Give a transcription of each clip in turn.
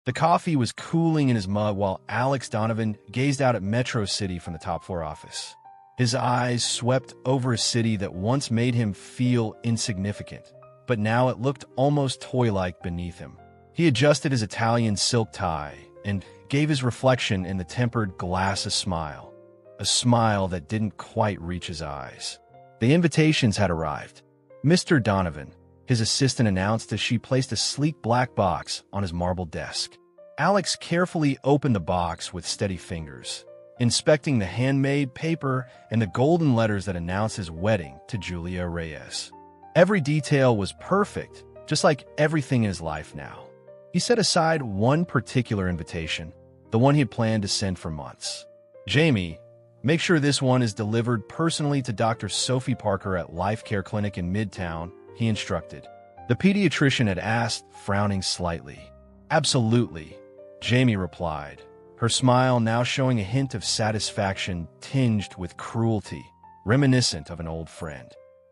The coffee was cooling in his mug while Alex Donovan gazed out at Metro City from the top floor office. His eyes swept over a city that once made him feel insignificant, but now it looked almost toy-like beneath him. He adjusted his Italian silk tie and gave his reflection in the tempered glass a smile that didn't quite reach his eyes. The invitations had arrived. Mr. Donovan, his assistant announced as she placed a sleek black box on his marble desk. Alex carefully opened the box with steady fingers, inspecting the handmade paper and the golden letters that announced his wedding to Julia Reyes. Every detail was perfect, just like everything in his life now. He set aside one particular invitation, the one he had planned to send for months. "Jamie, make sure this one is delivered personally to Dr. Sophie Parker at Life Care Clinic in Midtown," he instructed. The pediatrician had asked, frowning slightly. "Absolutely," Jamie replied, her smile now showing a hint of satisfaction tinged with cruelty, reminiscent of an old friend.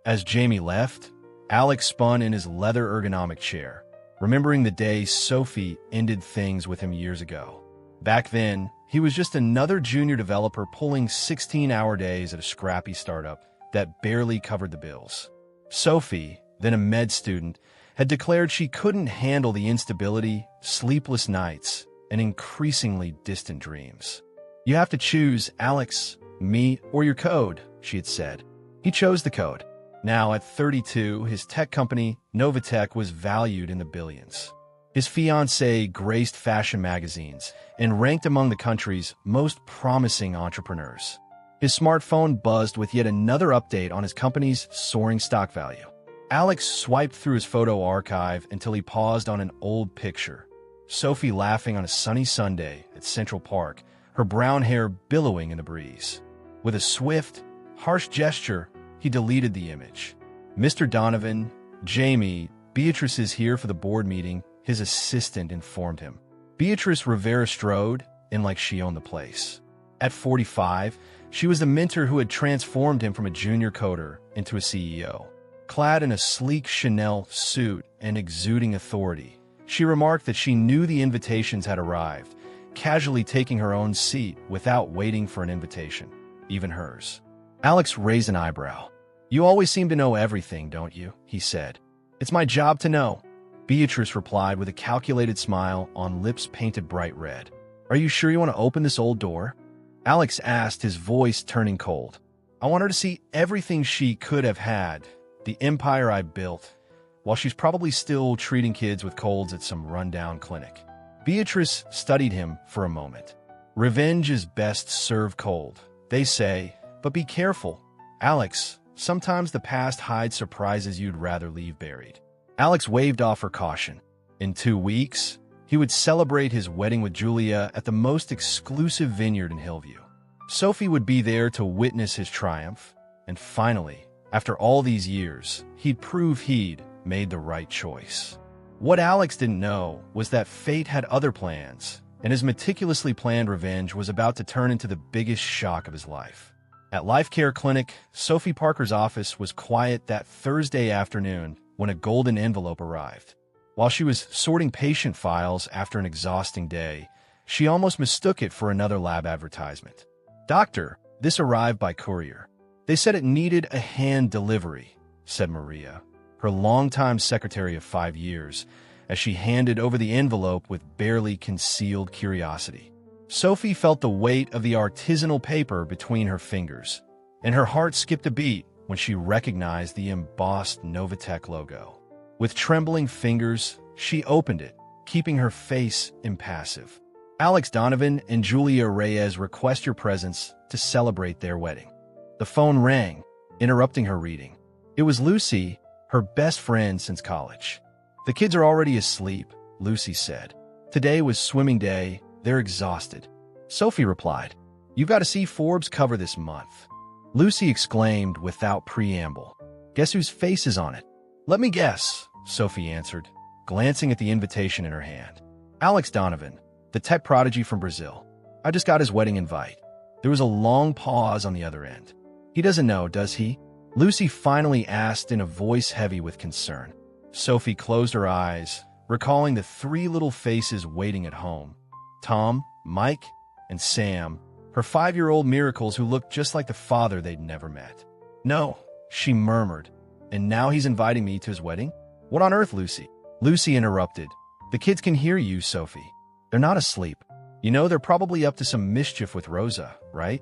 As Jamie left, Alex spun in his leather ergonomic chair, remembering the day Sophie ended things with him years ago. Back then, he was just another junior developer pulling 16-hour days at a scrappy startup that barely covered the bills. Sophie, then a med student, had declared she couldn't handle the instability, sleepless nights, and increasingly distant dreams. "You have to choose, Alex, me, or your code," she had said. He chose the code. Now, at 32, his tech company, Novatech, was valued in the billions. His fiancée graced fashion magazines and ranked among the country's most promising entrepreneurs. His smartphone buzzed with yet another update on his company's soaring stock value. Alex swiped through his photo archive until he paused on an old picture. Sophie laughing on a sunny Sunday at Central Park, her brown hair billowing in the breeze. With a swift, harsh gesture, he deleted the image. "Mr. Donovan, Jamie, Beatrice is here for the board meeting," his assistant informed him. Beatrice Rivera-Strode, in like she owned the place. At 45, she was the mentor who had transformed him from a junior coder into a CEO. Clad in a sleek Chanel suit and exuding authority, she remarked that she knew the invitations had arrived, casually taking her own seat without waiting for an invitation, even hers. Alex raised an eyebrow. "You always seem to know everything, don't you?" he said. "It's my job to know," Beatrice replied with a calculated smile on lips painted bright red. "Are you sure you want to open this old door?" Alex asked, his voice turning cold. "I want her to see everything she could have had, the empire I built, while she's probably still treating kids with colds at some rundown clinic." Beatrice studied him for a moment. "Revenge is best served cold, they say, but be careful, Alex. Sometimes the past hides surprises you'd rather leave buried." Alex waved off her caution. In 2 weeks, he would celebrate his wedding with Julia at the most exclusive vineyard in Hillview. Sophie would be there to witness his triumph, and finally, after all these years, he'd prove he'd made the right choice. What Alex didn't know was that fate had other plans, and his meticulously planned revenge was about to turn into the biggest shock of his life. At Life Care Clinic, Sophie Parker's office was quiet that Thursday afternoon when a golden envelope arrived. While she was sorting patient files after an exhausting day, she almost mistook it for another lab advertisement. "Doctor, this arrived by courier. They said it needed a hand delivery," said Maria, her longtime secretary of 5 years, as she handed over the envelope with barely concealed curiosity. Sophie felt the weight of the artisanal paper between her fingers, and her heart skipped a beat when she recognized the embossed Novatech logo. With trembling fingers, she opened it, keeping her face impassive. "Alex Donovan and Julia Reyes request your presence to celebrate their wedding." The phone rang, interrupting her reading. It was Lucy, her best friend since college. "The kids are already asleep," Lucy said. "Today was swimming day. They're exhausted." Sophie replied, "You've got to see Forbes cover this month." Lucy exclaimed without preamble, "Guess whose face is on it?" "Let me guess," Sophie answered, glancing at the invitation in her hand. "Alex Donovan, the tech prodigy from Brazil. I just got his wedding invite." There was a long pause on the other end. "He doesn't know, does he?" Lucy finally asked in a voice heavy with concern. Sophie closed her eyes, recalling the three little faces waiting at home: Tom, Mike, and Sam, her 5-year-old miracles who looked just like the father they'd never met. "No," she murmured. "And now he's inviting me to his wedding? What on earth, Lucy?" Lucy interrupted. "The kids can hear you, Sophie. They're not asleep. You know, they're probably up to some mischief with Rosa, right?"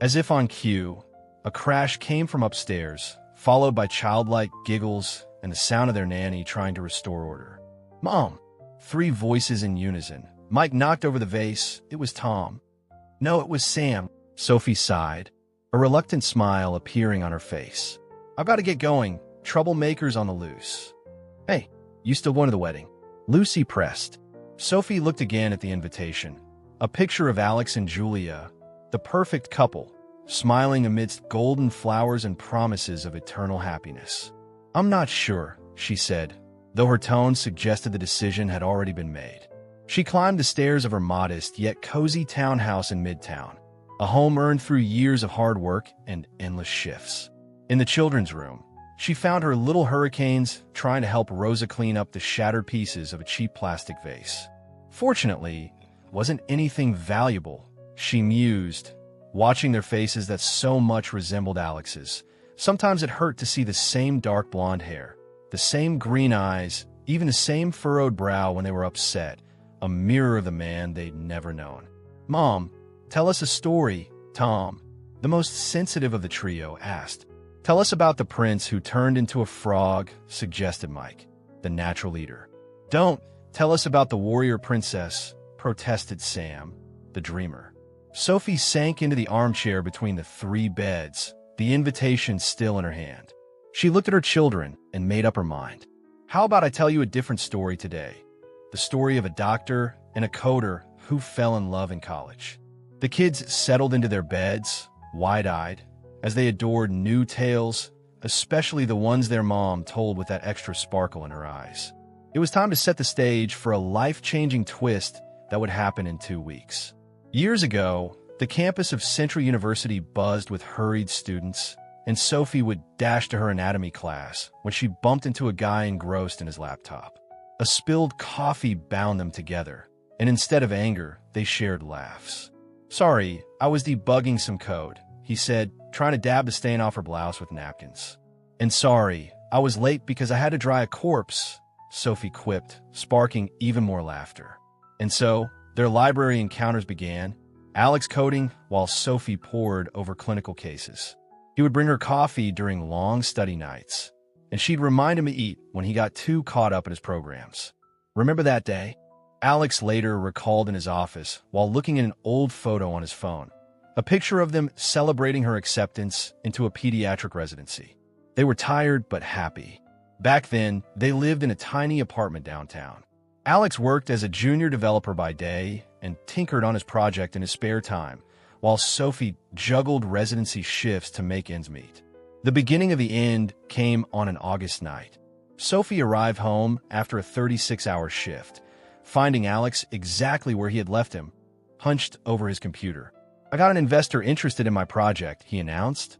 As if on cue, a crash came from upstairs, followed by childlike giggles and the sound of their nanny trying to restore order. "Mom!" 3 voices in unison. Mike knocked over the vase. It was Tom. "No, it was Sam," Sophie sighed, a reluctant smile appearing on her face. "I've got to get going. Troublemakers on the loose." "Hey, you still going to the wedding?" Lucy pressed. Sophie looked again at the invitation. A picture of Alex and Julia, the perfect couple, smiling amidst golden flowers and promises of eternal happiness. "I'm not sure," she said, though her tone suggested the decision had already been made. She climbed the stairs of her modest yet cozy townhouse in Midtown, a home earned through years of hard work and endless shifts. In the children's room, she found her little hurricanes trying to help Rosa clean up the shattered pieces of a cheap plastic vase. Fortunately, it wasn't anything valuable, she mused, watching their faces that so much resembled Alex's. Sometimes it hurt to see the same dark blonde hair, the same green eyes, even the same furrowed brow when they were upset, a mirror of the man they'd never known. "Mom, tell us a story," Tom, the most sensitive of the trio, asked. "Tell us about the prince who turned into a frog," suggested Mike, the natural leader. "Don't tell us about the warrior princess," protested Sam, the dreamer. Sophie sank into the armchair between the 3 beds, the invitation still in her hand. She looked at her children and made up her mind. "How about I tell you a different story today? The story of a doctor and a coder who fell in love in college." The kids settled into their beds, wide-eyed, as they adored new tales, especially the ones their mom told with that extra sparkle in her eyes. It was time to set the stage for a life-changing twist that would happen in 2 weeks. Years ago, the campus of Central University buzzed with hurried students, and Sophie would dash to her anatomy class when she bumped into a guy engrossed in his laptop. A spilled coffee bound them together, and instead of anger, they shared laughs. "Sorry, I was debugging some code," he said, trying to dab the stain off her blouse with napkins. "And sorry, I was late because I had to dry a corpse," Sophie quipped, sparking even more laughter. And so, their library encounters began, Alex coding while Sophie pored over clinical cases. He would bring her coffee during long study nights, and she'd remind him to eat when he got too caught up in his programs. "Remember that day?" Alex later recalled in his office while looking at an old photo on his phone, a picture of them celebrating her acceptance into a pediatric residency. They were tired but happy. Back then, they lived in a tiny apartment downtown. Alex worked as a junior developer by day and tinkered on his project in his spare time, while Sophie juggled residency shifts to make ends meet. The beginning of the end came on an August night. Sophie arrived home after a 36-hour shift, finding Alex exactly where he had left him, hunched over his computer. "I got an investor interested in my project," he announced,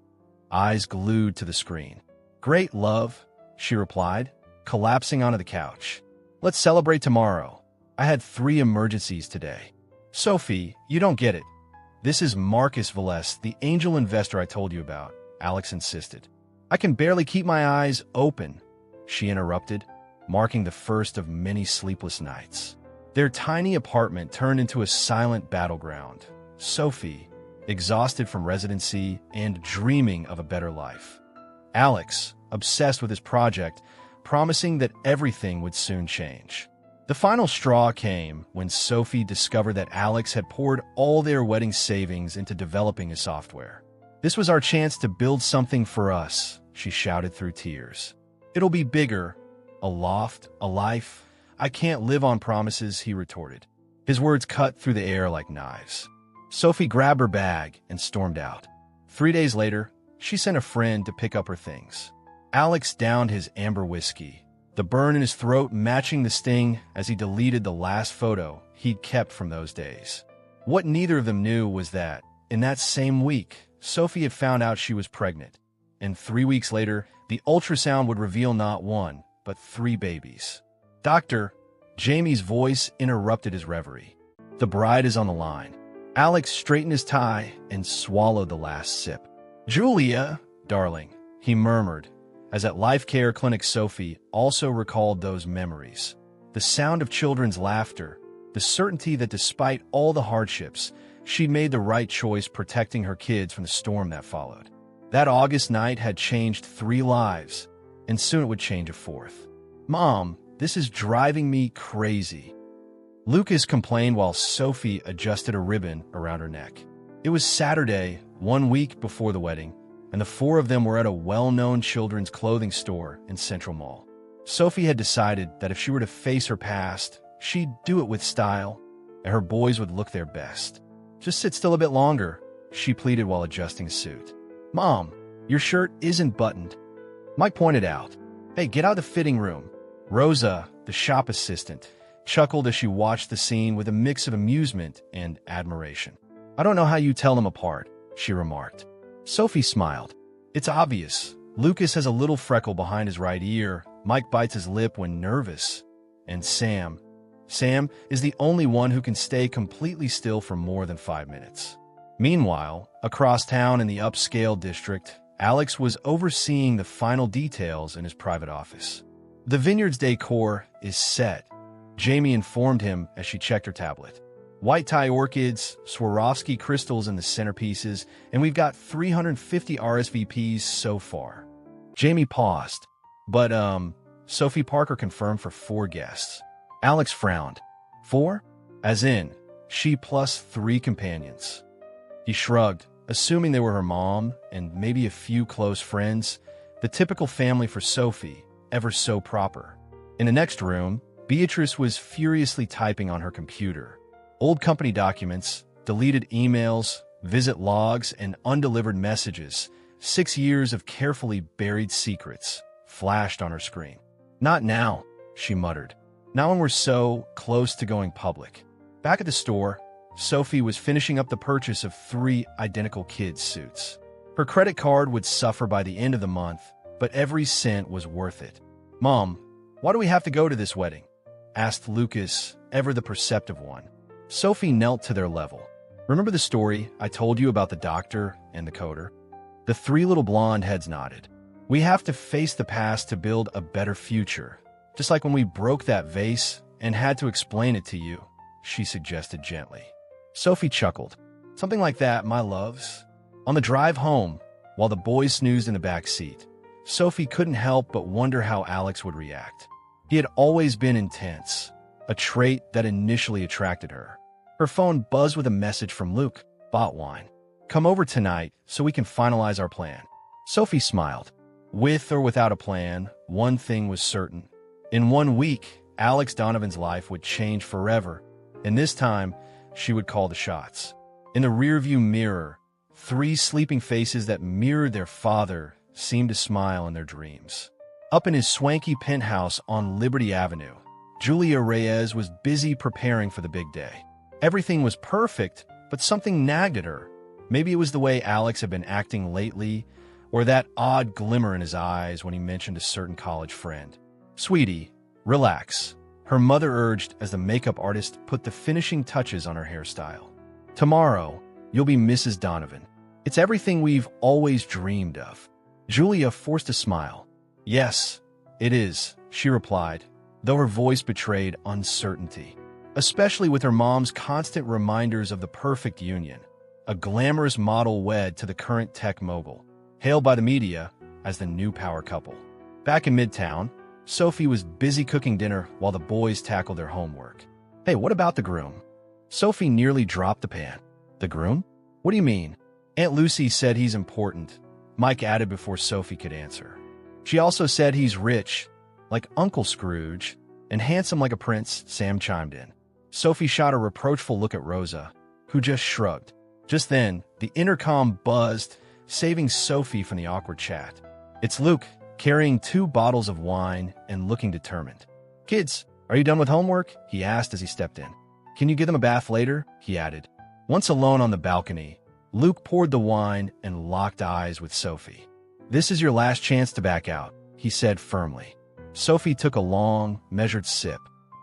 eyes glued to the screen. "Great, love," she replied, collapsing onto the couch. "Let's celebrate tomorrow. I had 3 emergencies today." "Sophie, you don't get it. This is Marcus Velez, the angel investor I told you about," Alex insisted. "I can barely keep my eyes open," she interrupted, marking the first of many sleepless nights. Their tiny apartment turned into a silent battleground. Sophie, exhausted from residency and dreaming of a better life. Alex, obsessed with his project, promising that everything would soon change. The final straw came when Sophie discovered that Alex had poured all their wedding savings into developing his software. "This was our chance to build something for us," she shouted through tears. "It'll be bigger. A loft, a life. I can't live on promises," he retorted. His words cut through the air like knives. Sophie grabbed her bag and stormed out. 3 days later, she sent a friend to pick up her things. Alex downed his amber whiskey, the burn in his throat matching the sting as he deleted the last photo he'd kept from those days. What neither of them knew was that, in that same week, Sophie had found out she was pregnant, and 3 weeks later, the ultrasound would reveal not 1, but 3 babies. "Doctor, Jamie's voice interrupted his reverie. The bride is on the line. Alex straightened his tie and swallowed the last sip. Julia, darling, he murmured, as at Life Care Clinic Sophie also recalled those memories. The sound of children's laughter, the certainty that despite all the hardships, she'd made the right choice protecting her kids from the storm that followed. That August night had changed 3 lives, and soon it would change a 4th. Mom, this is driving me crazy, Lucas complained while Sophie adjusted a ribbon around her neck. It was Saturday, 1 week before the wedding, and the 4 of them were at a well-known children's clothing store in Central Mall. Sophie had decided that if she were to face her past, she'd do it with style, and her boys would look their best. Just sit still a bit longer, she pleaded while adjusting a suit. Mom, your shirt isn't buttoned. Mike pointed out. Hey, get out of the fitting room. Rosa, the shop assistant, chuckled as she watched the scene with a mix of amusement and admiration. I don't know how you tell them apart, she remarked. Sophie smiled. It's obvious. Lucas has a little freckle behind his right ear. Mike bites his lip when nervous. And Sam is the only one who can stay completely still for more than 5 minutes. Meanwhile, across town in the upscale district, Alex was overseeing the final details in his private office. The vineyard's decor is set, Jamie informed him as she checked her tablet. White tie orchids, Swarovski crystals in the centerpieces, and we've got 350 RSVPs so far. Jamie paused, but, Sophie Parker confirmed for 4 guests. Alex frowned. 4? As in, she plus 3 companions. He shrugged, assuming they were her mom and maybe a few close friends, the typical family for Sophie, ever so proper. In the next room, Beatrice was furiously typing on her computer. Old company documents, deleted emails, visit logs, and undelivered messages, 6 years of carefully buried secrets, flashed on her screen. Not now, she muttered. Not when we're so close to going public. Back at the store, Sophie was finishing up the purchase of 3 identical kids' suits. Her credit card would suffer by the end of the month, but every cent was worth it. Mom, why do we have to go to this wedding? Asked Lucas, ever the perceptive one. Sophie knelt to their level. Remember the story I told you about the doctor and the coder? The 3 little blonde heads nodded. We have to face the past to build a better future. Just like when we broke that vase and had to explain it to you, she suggested gently. Sophie chuckled. Something like that, my loves. On the drive home, while the boys snoozed in the back seat, Sophie couldn't help but wonder how Alex would react. He had always been intense, a trait that initially attracted her. Her phone buzzed with a message from Luke, Botwine. Come over tonight so we can finalize our plan. Sophie smiled. With or without a plan, one thing was certain. In 1 week, Alex Donovan's life would change forever, and this time, she would call the shots. In the rearview mirror, 3 sleeping faces that mirrored their father seemed to smile in their dreams. Up in his swanky penthouse on Liberty Avenue, Julia Reyes was busy preparing for the big day. Everything was perfect, but something nagged at her. Maybe it was the way Alex had been acting lately, or that odd glimmer in his eyes when he mentioned a certain college friend. Sweetie, relax, her mother urged as the makeup artist put the finishing touches on her hairstyle. Tomorrow, you'll be Mrs. Donovan. It's everything we've always dreamed of. Julia forced a smile. Yes, it is, she replied, though her voice betrayed uncertainty. Especially with her mom's constant reminders of the perfect union, a glamorous model wed to the current tech mogul, hailed by the media as the new power couple. Back in Midtown, Sophie was busy cooking dinner while the boys tackled their homework. Hey, what about the groom? Sophie nearly dropped the pan. The groom? What do you mean? Aunt Lucy said he's important, Mike added before Sophie could answer. She also said he's rich, like Uncle Scrooge, and handsome like a prince, Sam chimed in. Sophie shot a reproachful look at Rosa, who just shrugged. Just then, the intercom buzzed, saving Sophie from the awkward chat. It's Luke, carrying 2 bottles of wine and looking determined. Kids, are you done with homework? He asked as he stepped in. Can you give them a bath later? He added. Once alone on the balcony, Luke poured the wine and locked eyes with Sophie. This is your last chance to back out, he said firmly. Sophie took a long, measured sip.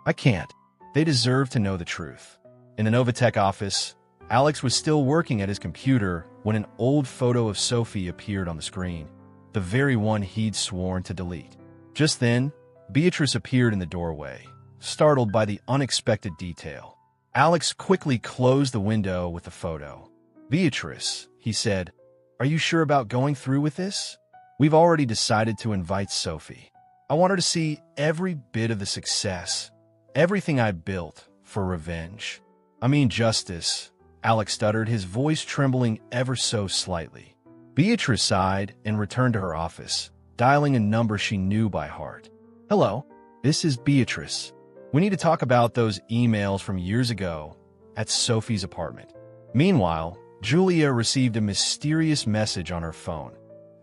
I can't. They deserve to know the truth. In the Novatech office, Alex was still working at his computer when an old photo of Sophie appeared on the screen, the very one he'd sworn to delete. Just then, Beatrice appeared in the doorway, startled by the unexpected detail. Alex quickly closed the window with the photo. "Beatrice," he said, "are you sure about going through with this? We've already decided to invite Sophie. I want her to see every bit of the success, everything I built for revenge. I mean justice," Alex stuttered, his voice trembling ever so slightly. Beatrice sighed and returned to her office, dialing a number she knew by heart. "Hello, this is Beatrice. We need to talk about those emails from years ago at Sophie's apartment." Meanwhile, Julia received a mysterious message on her phone,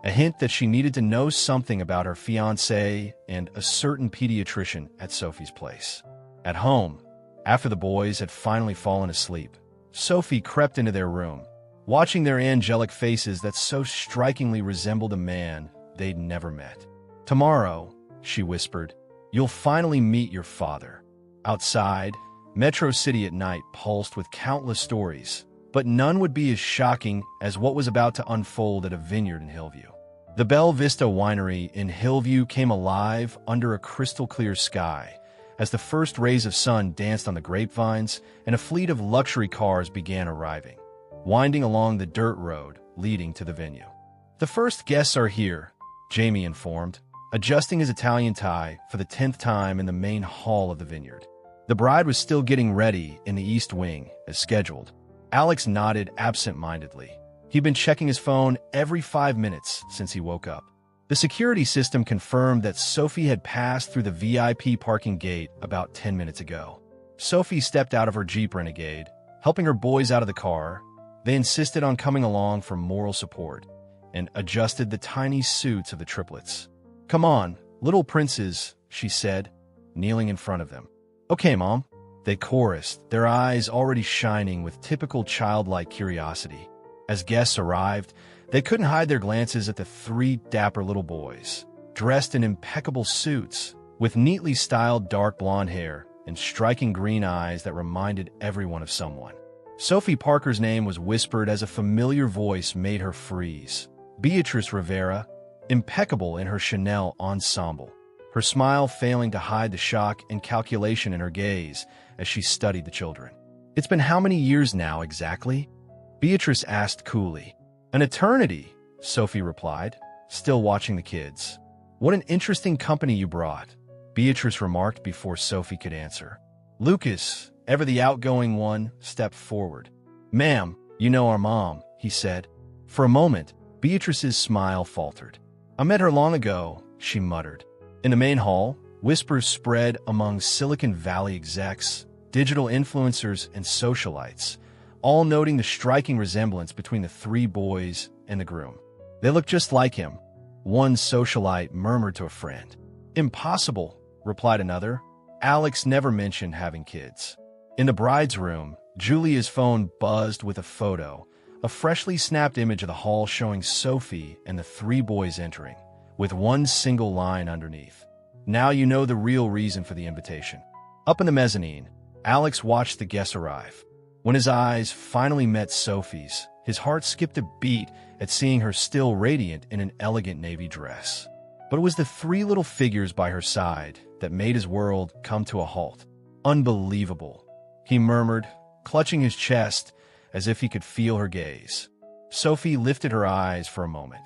a hint that she needed to know something about her fiancé and a certain pediatrician at Sophie's place. At home, after the boys had finally fallen asleep, Sophie crept into their room, watching their angelic faces that so strikingly resembled a man they'd never met. "Tomorrow," she whispered, "you'll finally meet your father." Outside, Metro City at night pulsed with countless stories, but none would be as shocking as what was about to unfold at a vineyard in Hillview. The Belle Vista Winery in Hillview came alive under a crystal-clear sky as the first rays of sun danced on the grapevines and a fleet of luxury cars began arriving, winding along the dirt road leading to the venue. "The first guests are here," Jamie informed, adjusting his Italian tie for the 10th time in the main hall of the vineyard. The bride was still getting ready in the East Wing, as scheduled. Alex nodded absent-mindedly. He'd been checking his phone every 5 minutes since he woke up. The security system confirmed that Sophie had passed through the VIP parking gate about 10 minutes ago. Sophie stepped out of her Jeep Renegade, helping her boys out of the car. They insisted on coming along for moral support and adjusted the tiny suits of the triplets. "Come on, little princes," she said, kneeling in front of them. "Okay, Mom," they chorused, their eyes already shining with typical childlike curiosity. As guests arrived, they couldn't hide their glances at the 3 dapper little boys, dressed in impeccable suits, with neatly styled dark blonde hair and striking green eyes that reminded everyone of someone. Sophie Parker's name was whispered as a familiar voice made her freeze. Beatrice Rivera, impeccable in her Chanel ensemble, her smile failing to hide the shock and calculation in her gaze as she studied the children. "It's been how many years now exactly?" Beatrice asked coolly. "An eternity," Sophie replied, still watching the kids. "What an interesting company you brought," Beatrice remarked before Sophie could answer. Lucas, ever the outgoing one, stepped forward. "Ma'am, you know our mom," he said. For a moment, Beatrice's smile faltered. "I met her long ago," she muttered. In the main hall, whispers spread among Silicon Valley execs, digital influencers, and socialites, all noting the striking resemblance between the 3 boys and the groom. "They look just like him," one socialite murmured to a friend. "Impossible," replied another. Alex never mentioned having kids. In the bride's room, Julia's phone buzzed with a photo, a freshly snapped image of the hall showing Sophie and the 3 boys entering, with one single line underneath. "Now you know the real reason for the invitation." Up in the mezzanine, Alex watched the guests arrive. When his eyes finally met Sophie's, his heart skipped a beat at seeing her still radiant in an elegant navy dress. But it was the 3 little figures by her side that made his world come to a halt. "Unbelievable," he murmured, clutching his chest as if he could feel her gaze. Sophie lifted her eyes for a moment.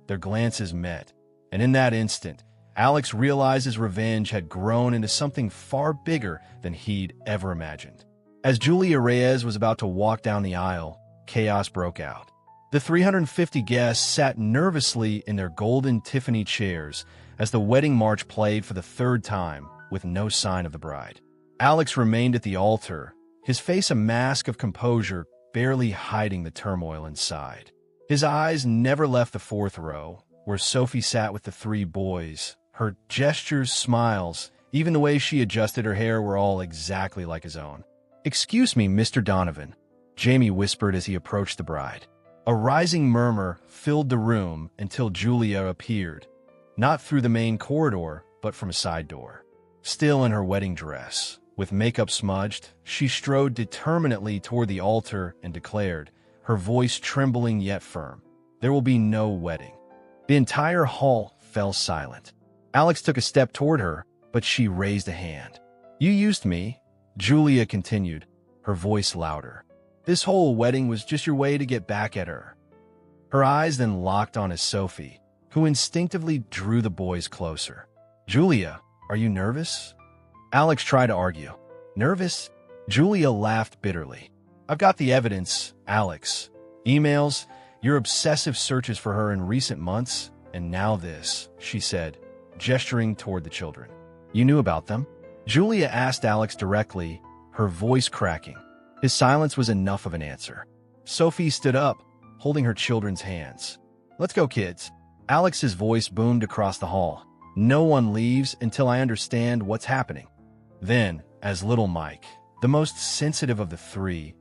Their glances met, and in that instant, Alex realized his revenge had grown into something far bigger than he'd ever imagined. As Julia Reyes was about to walk down the aisle, chaos broke out. The 350 guests sat nervously in their golden Tiffany chairs as the wedding march played for the 3rd time, with no sign of the bride. Alex remained at the altar, his face a mask of composure barely hiding the turmoil inside. His eyes never left the 4th row, where Sophie sat with the 3 boys. Her gestures, smiles, even the way she adjusted her hair were all exactly like his own. "Excuse me, Mr. Donovan," Jamie whispered as he approached the bride. A rising murmur filled the room until Julia appeared, not through the main corridor, but from a side door. Still in her wedding dress, With makeup smudged, she strode determinedly toward the altar and declared, her voice trembling yet firm, "There will be no wedding." The entire hall fell silent. Alex took a step toward her, but she raised a hand. "You used me," Julia continued, her voice louder. "This whole wedding was just your way to get back at her." Her eyes then locked on Sophie, who instinctively drew the boys closer. "Julia, are you nervous?" Alex tried to argue. "Nervous?" Julia laughed bitterly. "I've got the evidence, Alex. Emails, your obsessive searches for her in recent months, and now this," she said, gesturing toward the children. "You knew about them?" Julia asked Alex directly, her voice cracking. His silence was enough of an answer. Sophie stood up, holding her children's hands. "Let's go, kids." Alex's voice boomed across the hall. "No one leaves until I understand what's happening." Then, as little Mike, the most sensitive of the three,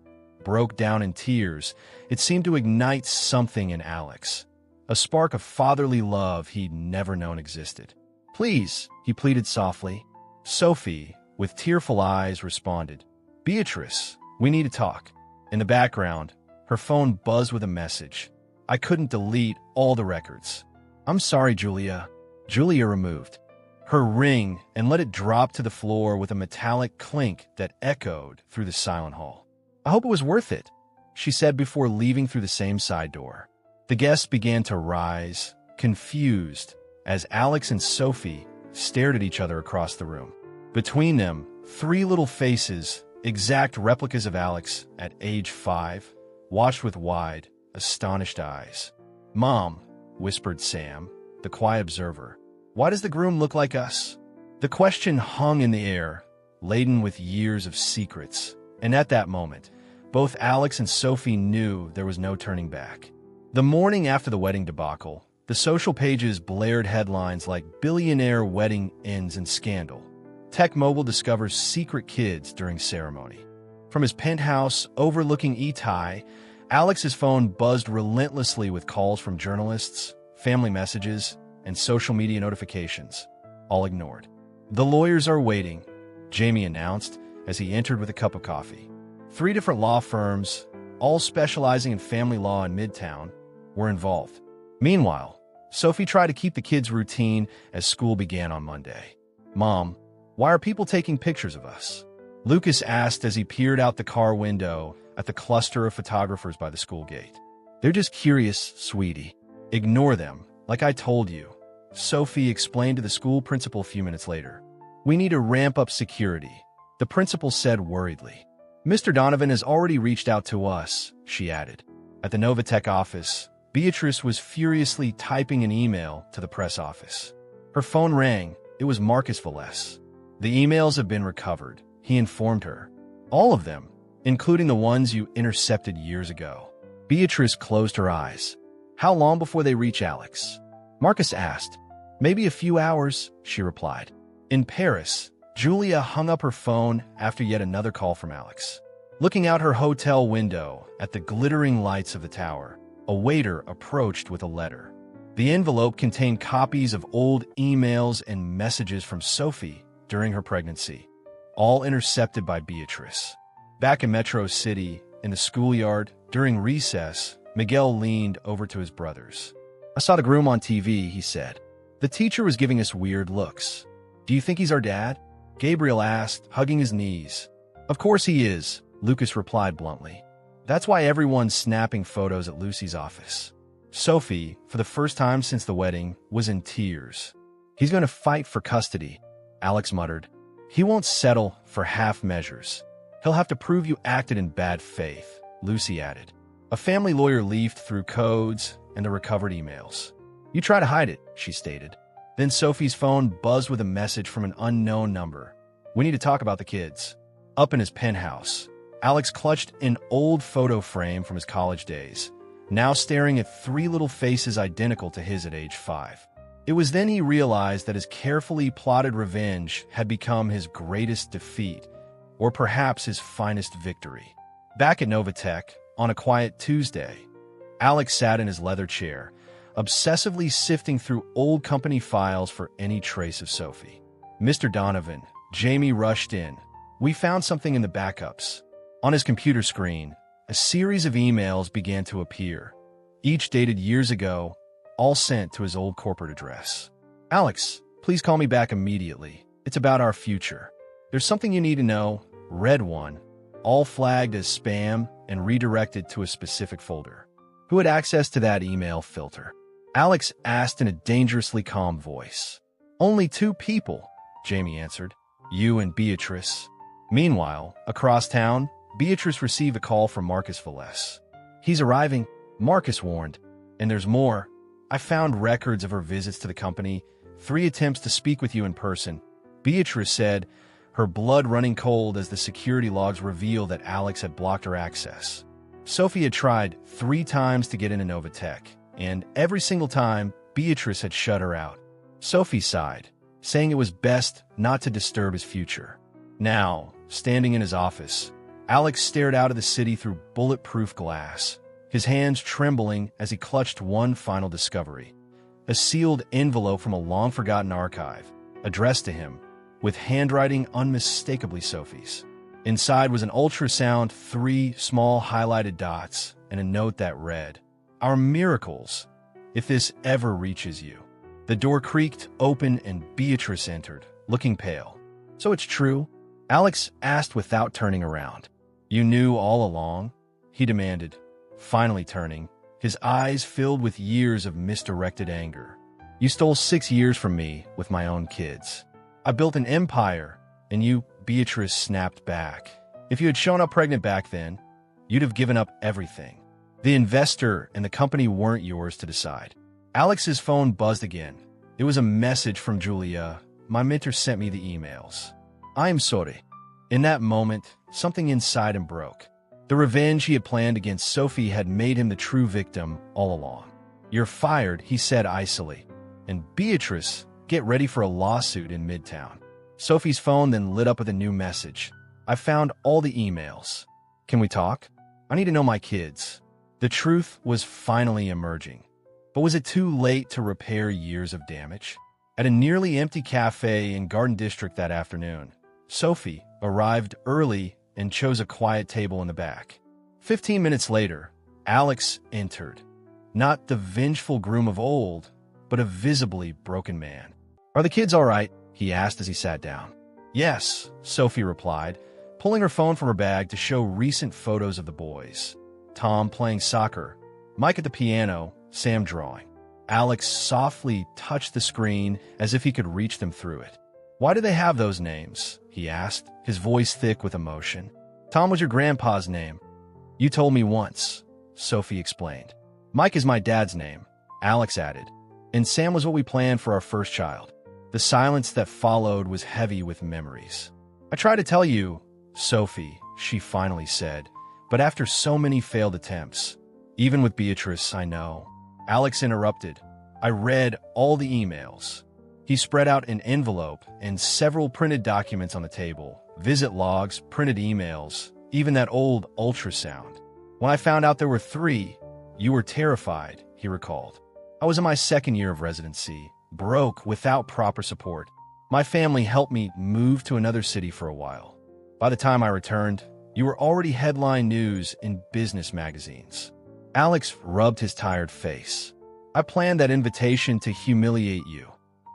broke down in tears, it seemed to ignite something in Alex, a spark of fatherly love he'd never known existed. "Please," he pleaded softly. Sophie, with tearful eyes, responded, "Beatrice, we need to talk." In the background, her phone buzzed with a message. "I couldn't delete all the records." "I'm sorry, Julia." Julia removed her ring and let it drop to the floor with a metallic clink that echoed through the silent hall. "I hope it was worth it," she said before leaving through the same side door. The guests began to rise, confused, as Alex and Sophie stared at each other across the room. Between them, three little faces, exact replicas of Alex at age 5, watched with wide, astonished eyes. "Mom," whispered Sam, the quiet observer, "why does the groom look like us?" The question hung in the air, laden with years of secrets, and at that moment, both Alex and Sophie knew there was no turning back. The morning after the wedding debacle, the social pages blared headlines like "Billionaire Wedding Ends in Scandal." Tech Mogul discovers secret kids during ceremony. From his penthouse overlooking Itai, Alex's phone buzzed relentlessly with calls from journalists, family messages, and social media notifications, all ignored. "The lawyers are waiting," Jamie announced as he entered with a cup of coffee. 3 different law firms, all specializing in family law in Midtown, were involved. Meanwhile, Sophie tried to keep the kids' routine as school began on Monday. "Mom, why are people taking pictures of us?" Lucas asked as he peered out the car window at the cluster of photographers by the school gate. "They're just curious, sweetie. Ignore them, like I told you," Sophie explained to the school principal a few minutes later. "We need to ramp up security," the principal said worriedly. "Mr. Donovan has already reached out to us," she added. At the Novatech office, Beatrice was furiously typing an email to the press office. Her phone rang. It was Marcus Velez. "The emails have been recovered," he informed her. "All of them, including the ones you intercepted years ago." Beatrice closed her eyes. "How long before they reach Alex?" Marcus asked. "Maybe a few hours," she replied. In Paris, Julia hung up her phone after yet another call from Alex. Looking out her hotel window at the glittering lights of the tower, a waiter approached with a letter. The envelope contained copies of old emails and messages from Sophie during her pregnancy, all intercepted by Beatrice. Back in Metro City, in the schoolyard, during recess, Miguel leaned over to his brothers. "I saw the groom on TV," he said. "The teacher was giving us weird looks." "Do you think he's our dad?" Gabriel asked, hugging his knees. "Of course he is," Lucas replied bluntly. "That's why everyone's snapping photos at Lucy's office." Sophie, for the first time since the wedding, was in tears. "He's going to fight for custody," Alex muttered. "He won't settle for half measures. He'll have to prove you acted in bad faith," Lucy added. A family lawyer leafed through codes and the recovered emails. "You try to hide it," she stated. Then Sophie's phone buzzed with a message from an unknown number. "We need to talk about the kids." Up in his penthouse, Alex clutched an old photo frame from his college days, now staring at 3 little faces identical to his at age 5. It was then he realized that his carefully plotted revenge had become his greatest defeat, or perhaps his finest victory. Back at Novatech, on a quiet Tuesday, Alex sat in his leather chair, obsessively sifting through old company files for any trace of Sophie. "Mr. Donovan," Jamie rushed in, We found something in the backups. On his computer screen, a series of emails began to appear, each dated years ago, all sent to his old corporate address. Alex, please call me back immediately. It's about our future. There's something you need to know. Read one, all flagged as spam and redirected to a specific folder. Who had access to that email filter? Alex asked in a dangerously calm voice. Only 2 people, Jamie answered. You and Beatrice. Meanwhile, across town, Beatrice received a call from Marcus Velez. He's arriving, Marcus warned. And there's more. I found records of her visits to the company, 3 attempts to speak with you in person. Beatrice said, her blood running cold as the security logs revealed that Alex had blocked her access. Sophie had tried 3 times to get into Novatech, and every single time, Beatrice had shut her out. Sophie sighed, saying it was best not to disturb his future. Now, standing in his office, Alex stared out of the city through bulletproof glass, his hands trembling as he clutched one final discovery. A sealed envelope from a long-forgotten archive, addressed to him, with handwriting unmistakably Sophie's. Inside was an ultrasound, 3 small highlighted dots, and a note that read, Our miracles, if this ever reaches you. The door creaked open and Beatrice entered, looking pale. So it's true? Alex asked without turning around. You knew all along? He demanded, finally turning, his eyes filled with years of misdirected anger. You stole 6 years from me with my own kids. I built an empire, and you, Beatrice snapped back. If you had shown up pregnant back then, you'd have given up everything. The investor and the company weren't yours to decide. Alex's phone buzzed again. It was a message from Julia. My mentor sent me the emails. I am sorry. In that moment, something inside him broke. The revenge he had planned against Sophie had made him the true victim all along. You're fired, he said icily. And Beatrice, get ready for a lawsuit in Midtown. Sophie's phone then lit up with a new message. I found all the emails. Can we talk? I need to know my kids. The truth was finally emerging. But was it too late to repair years of damage? At a nearly empty cafe in Garden District that afternoon, Sophie arrived early and chose a quiet table in the back. 15 minutes later, Alex entered. Not the vengeful groom of old, but a visibly broken man. Are the kids all right? He asked as he sat down. Yes, Sophie replied, pulling her phone from her bag to show recent photos of the boys. Tom playing soccer, Mike at the piano, Sam drawing. Alex softly touched the screen as if he could reach them through it. Why do they have those names? He asked, his voice thick with emotion. Tom was your grandpa's name. You told me once, Sophie explained. Mike is my dad's name, Alex added. And Sam was what we planned for our first child. The silence that followed was heavy with memories. I tried to tell you, Sophie, she finally said, but after so many failed attempts, even with Beatrice, I know. Alex interrupted. I read all the emails. He spread out an envelope and several printed documents on the table, visit logs, printed emails, even that old ultrasound. When I found out there were 3, you were terrified, he recalled. I was in my 2nd year of residency, broke without proper support. My family helped me move to another city for a while. By the time I returned, you were already headline news in business magazines. Alex rubbed his tired face. I planned that invitation to humiliate you,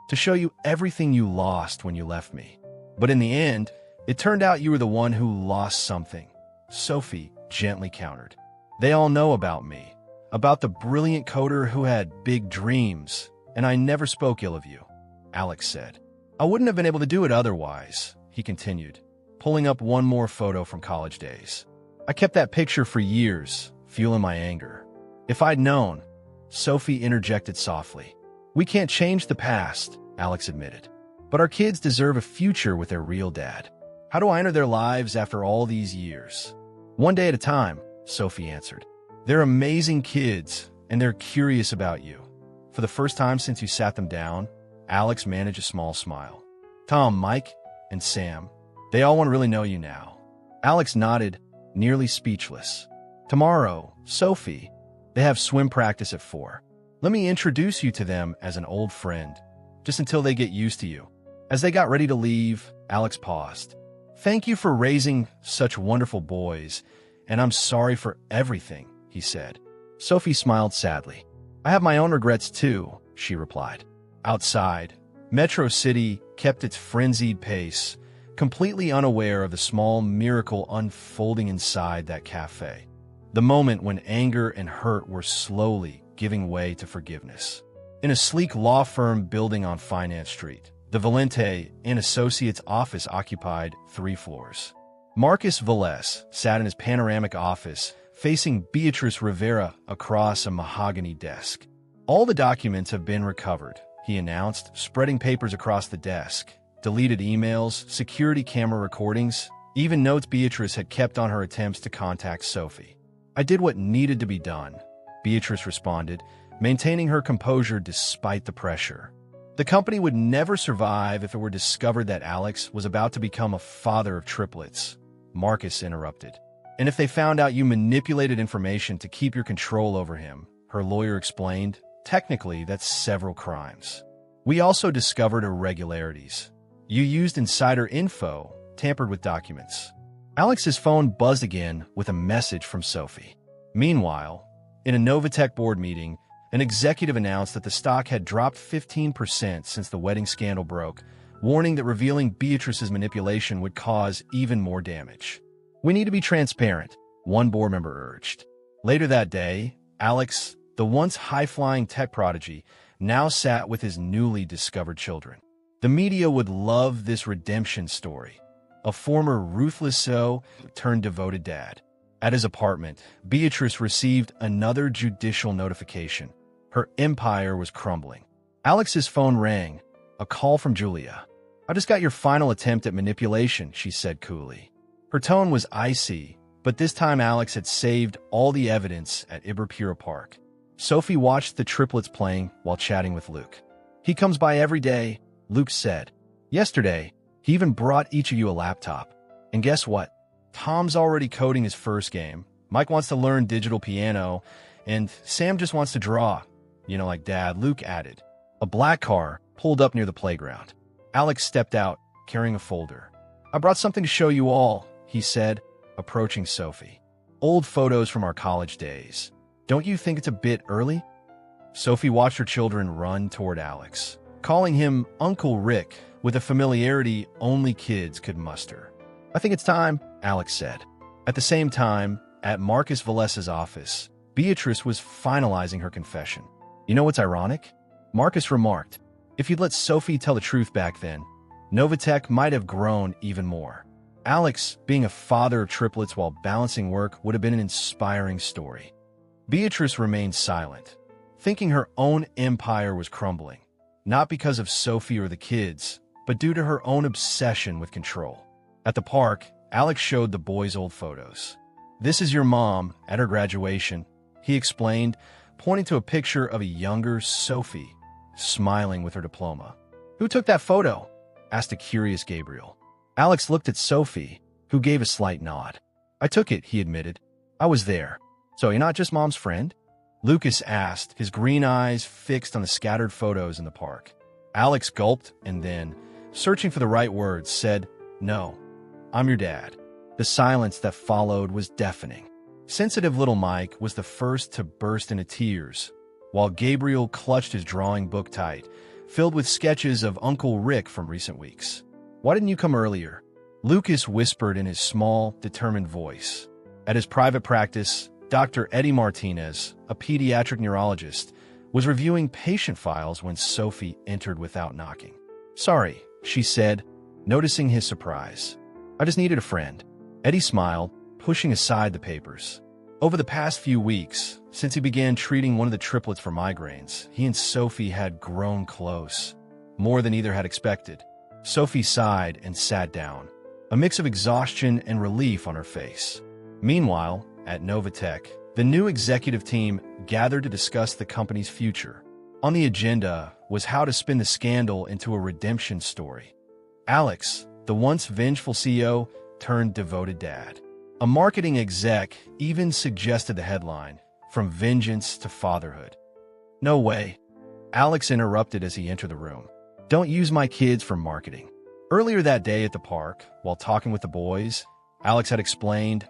to show you everything you lost when you left me. But in the end, it turned out you were the one who lost something, Sophie gently countered. They all know about me, about the brilliant coder who had big dreams, and I never spoke ill of you, Alex said. I wouldn't have been able to do it otherwise, he continued, pulling up one more photo from college days. I kept that picture for years, fueling my anger. If I'd known, Sophie interjected softly. We can't change the past, Alex admitted. But our kids deserve a future with their real dad. How do I enter their lives after all these years? One day at a time, Sophie answered. They're amazing kids, and they're curious about you. For the first time since you sat them down, Alex managed a small smile. Tom, Mike, and Sam, they all want to really know you now. Alex nodded, nearly speechless. Tomorrow, Sophie, they have swim practice at 4. Let me introduce you to them as an old friend, just until they get used to you. As they got ready to leave, Alex paused. "Thank you for raising such wonderful boys, and I'm sorry for everything," he said. Sophie smiled sadly. "I have my own regrets too," she replied. Outside, Metro City kept its frenzied pace, completely unaware of the small miracle unfolding inside that cafe. The moment when anger and hurt were slowly giving way to forgiveness. In a sleek law firm building on Finance Street, the Valente and Associates office occupied 3 floors. Marcus Velez sat in his panoramic office, facing Beatrice Rivera across a mahogany desk. "All the documents have been recovered," he announced, spreading papers across the desk. Deleted emails, security camera recordings, even notes Beatrice had kept on her attempts to contact Sophie. "I did what needed to be done," Beatrice responded, maintaining her composure despite the pressure. The company would never survive if it were discovered that Alex was about to become a father of triplets, Marcus interrupted. "And if they found out you manipulated information to keep your control over him," her lawyer explained, "technically that's several crimes. We also discovered irregularities. You used insider info, tampered with documents." Alex's phone buzzed again with a message from Sophie. Meanwhile, in a Novatech board meeting, an executive announced that the stock had dropped 15% since the wedding scandal broke, warning that revealing Beatrice's manipulation would cause even more damage. "We need to be transparent," one board member urged. Later that day, Alex, the once high-flying tech prodigy, now sat with his newly discovered children. The media would love this redemption story. A former ruthless CEO turned devoted dad. At his apartment, Beatrice received another judicial notification. Her empire was crumbling. Alex's phone rang, a call from Julia. "I just got your final attempt at manipulation," she said coolly. Her tone was icy, but this time Alex had saved all the evidence at Iberpura Park. Sophie watched the triplets playing while chatting with Luke. "He comes by every day," Luke said. "Yesterday, he even brought each of you a laptop. And guess what? Tom's already coding his first game. Mike wants to learn digital piano, and Sam just wants to draw. Like Dad," Luke added. A black car pulled up near the playground. Alex stepped out, carrying a folder. "I brought something to show you all," he said, approaching Sophie. "Old photos from our college days. Don't you think it's a bit early?" Sophie watched her children run toward Alex, calling him Uncle Rick with a familiarity only kids could muster. "I think it's time," Alex said. At the same time, at Marcus Velez's office, Beatrice was finalizing her confession. "You know what's ironic?" Marcus remarked. "If you'd let Sophie tell the truth back then, Novatech might have grown even more. Alex, being a father of triplets while balancing work, would have been an inspiring story." Beatrice remained silent, thinking her own empire was crumbling, not because of Sophie or the kids, but due to her own obsession with control. At the park, Alex showed the boys' old photos. "This is your mom at her graduation," he explained, pointing to a picture of a younger Sophie, smiling with her diploma. "Who took that photo?" asked a curious Gabriel. Alex looked at Sophie, who gave a slight nod. "I took it," he admitted. "I was there." "So you're not just Mom's friend?" Lucas asked, his green eyes fixed on the scattered photos in the park. Alex gulped and then, searching for the right words, said, "No, I'm your dad." The silence that followed was deafening. Sensitive little Mike was the first to burst into tears, while Gabriel clutched his drawing book tight, filled with sketches of Uncle Rick from recent weeks. "Why didn't you come earlier?" Lucas whispered in his small, determined voice. At his private practice, Dr. Eddie Martinez, a pediatric neurologist, was reviewing patient files when Sophie entered without knocking. "Sorry," she said, noticing his surprise. "I just needed a friend." Eddie smiled, pushing aside the papers. Over the past few weeks, since he began treating one of the triplets for migraines, he and Sophie had grown close, more than either had expected. Sophie sighed and sat down, a mix of exhaustion and relief on her face. Meanwhile, at Novatech, the new executive team gathered to discuss the company's future. On the agenda was how to spin the scandal into a redemption story. Alex, the once vengeful CEO, turned devoted dad. A marketing exec even suggested the headline, "From Vengeance to Fatherhood." "No way," Alex interrupted as he entered the room. "Don't use my kids for marketing." Earlier that day at the park, while talking with the boys, Alex had explained,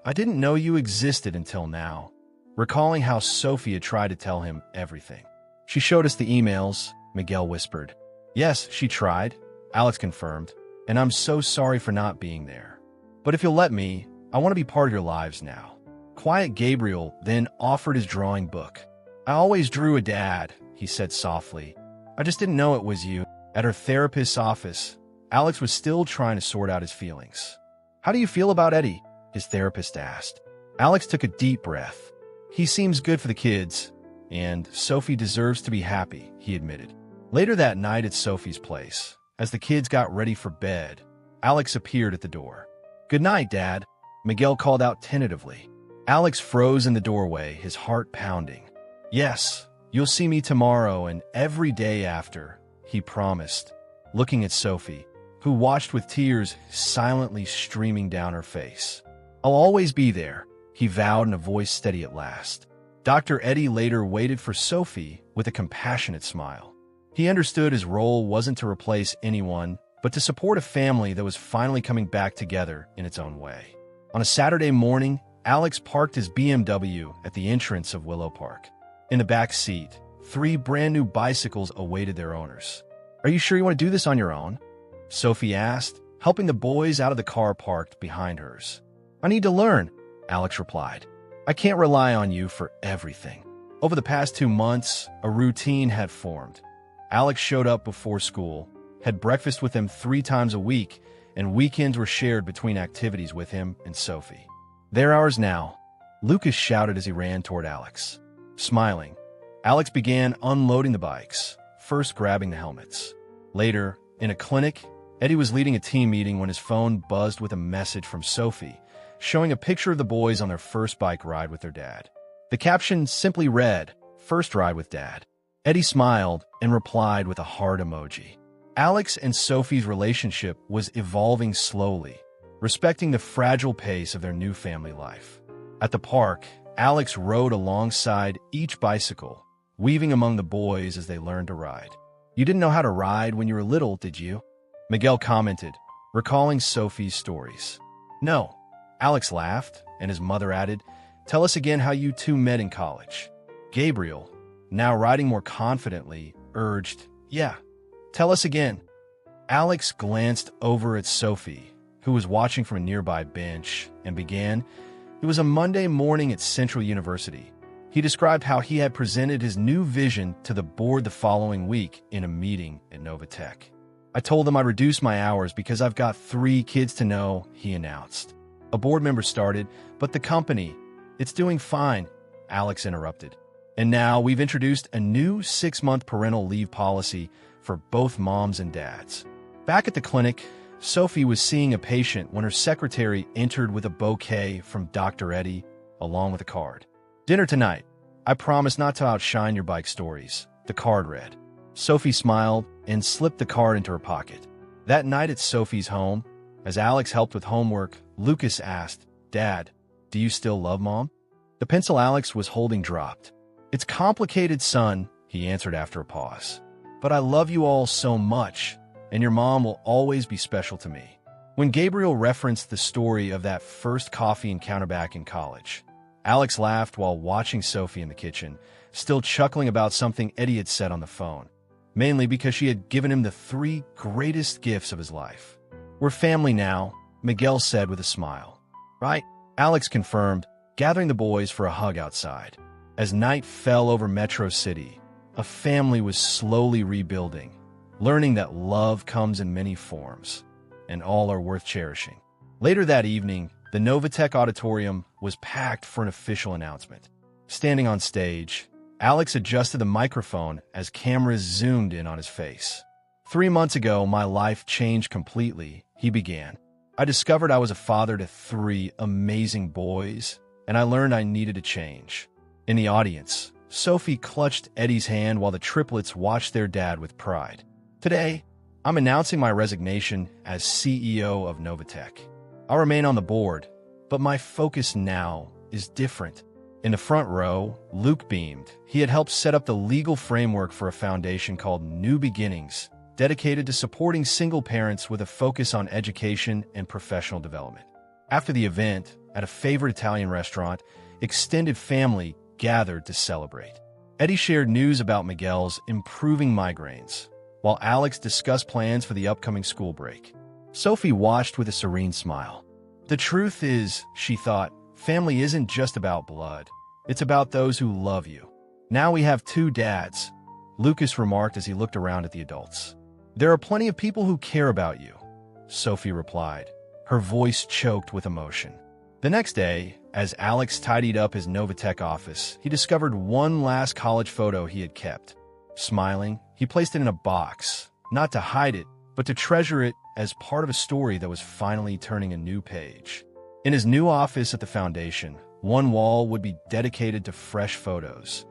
"I didn't know you existed until now," recalling how Sophie had tried to tell him everything. "She showed us the emails," Miguel whispered. "Yes, she tried," Alex confirmed, "and I'm so sorry for not being there. But if you'll let me, I want to be part of your lives now." Quiet Gabriel then offered his drawing book. "I always drew a dad," he said softly. "I just didn't know it was you." At her therapist's office, Alex was still trying to sort out his feelings. "How do you feel about Eddie?" his therapist asked. Alex took a deep breath. "He seems good for the kids, and Sophie deserves to be happy," he admitted. Later that night at Sophie's place, as the kids got ready for bed, Alex appeared at the door. "Good night, Dad," Miguel called out tentatively. Alex froze in the doorway, his heart pounding. "Yes, you'll see me tomorrow and every day after," he promised, looking at Sophie, who watched with tears silently streaming down her face. "I'll always be there," he vowed in a voice steady at last. Dr. Eddie later waited for Sophie with a compassionate smile. He understood his role wasn't to replace anyone, but to support a family that was finally coming back together in its own way. On a Saturday morning, Alex parked his BMW at the entrance of Willow Park. In the back seat, 3 brand-new bicycles awaited their owners. "Are you sure you want to do this on your own?" Sophie asked, helping the boys out of the car parked behind hers. "I need to learn," Alex replied. "I can't rely on you for everything." Over the past 2 months, a routine had formed. Alex showed up before school, had breakfast with him 3 times a week, and weekends were shared between activities with him and Sophie. "They're ours now," Lucas shouted as he ran toward Alex. Smiling, Alex began unloading the bikes, first grabbing the helmets. Later, in a clinic, Eddie was leading a team meeting when his phone buzzed with a message from Sophie, showing a picture of the boys on their first bike ride with their dad. The caption simply read, "First ride with Dad." Eddie smiled and replied with a heart emoji. Alex and Sophie's relationship was evolving slowly, respecting the fragile pace of their new family life. At the park, Alex rode alongside each bicycle, weaving among the boys as they learned to ride. "You didn't know how to ride when you were little, did you?" Miguel commented, recalling Sophie's stories. "No," Alex laughed, and his mother added, "Tell us again how you two met in college." Gabriel, now riding more confidently, urged, "Yeah, tell us again." Alex glanced over at Sophie, who was watching from a nearby bench, and began, "It was a Monday morning at Central University." He described how he had presented his new vision to the board the following week in a meeting at Novatech. "I told them I'd reduce my hours because I've got 3 kids to know," he announced. A board member started, "But the company, it's doing fine," Alex interrupted. "And now we've introduced a new 6-month parental leave policy for both moms and dads." Back at the clinic, Sophie was seeing a patient when her secretary entered with a bouquet from Dr. Eddie, along with a card. "Dinner tonight. I promise not to outshine your bike stories," the card read. Sophie smiled and slipped the card into her pocket. That night at Sophie's home, as Alex helped with homework, Lucas asked, "Dad, do you still love Mom?" The pencil Alex was holding dropped. "It's complicated, son," he answered after a pause. "But I love you all so much, and your mom will always be special to me." When Gabriel referenced the story of that first coffee encounter back in college, Alex laughed while watching Sophie in the kitchen, still chuckling about something Eddie had said on the phone, mainly because she had given him the 3 greatest gifts of his life. "We're family now," Miguel said with a smile. "Right," Alex confirmed, gathering the boys for a hug outside. As night fell over Metro City, a family was slowly rebuilding, learning that love comes in many forms, and all are worth cherishing. Later that evening, the Novatech auditorium was packed for an official announcement. Standing on stage, Alex adjusted the microphone as cameras zoomed in on his face. "3 months ago, my life changed completely," he began. "I discovered I was a father to 3 amazing boys, and I learned I needed to change." In the audience, Sophie clutched Eddie's hand while the triplets watched their dad with pride. "Today, I'm announcing my resignation as CEO of Novatech. I'll remain on the board, but my focus now is different." In the front row, Luke beamed. He had helped set up the legal framework for a foundation called New Beginnings dedicated to supporting single parents with a focus on education and professional development. After the event, at a favorite Italian restaurant, extended family gathered to celebrate. Eddie shared news about Miguel's improving migraines, while Alex discussed plans for the upcoming school break. Sophie watched with a serene smile. The truth is, she thought, family isn't just about blood. It's about those who love you. Now we have two dads, Lucas remarked as he looked around at the adults. There are plenty of people who care about you, Sophie replied, her voice choked with emotion. The next day, as Alex tidied up his Novatech office, he discovered one last college photo he had kept. Smiling, he placed it in a box, not to hide it, but to treasure it as part of a story that was finally turning a new page. In his new office at the foundation, one wall would be dedicated to fresh photos.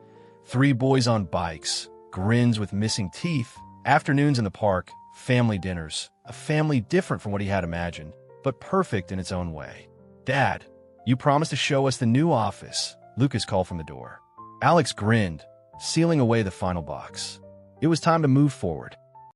3 boys on bikes, grins with missing teeth, afternoons in the park, family dinners, a family different from what he had imagined, but perfect in its own way. Dad, you promised to show us the new office, Lucas called from the door. Alex grinned, sealing away the final box. It was time to move forward.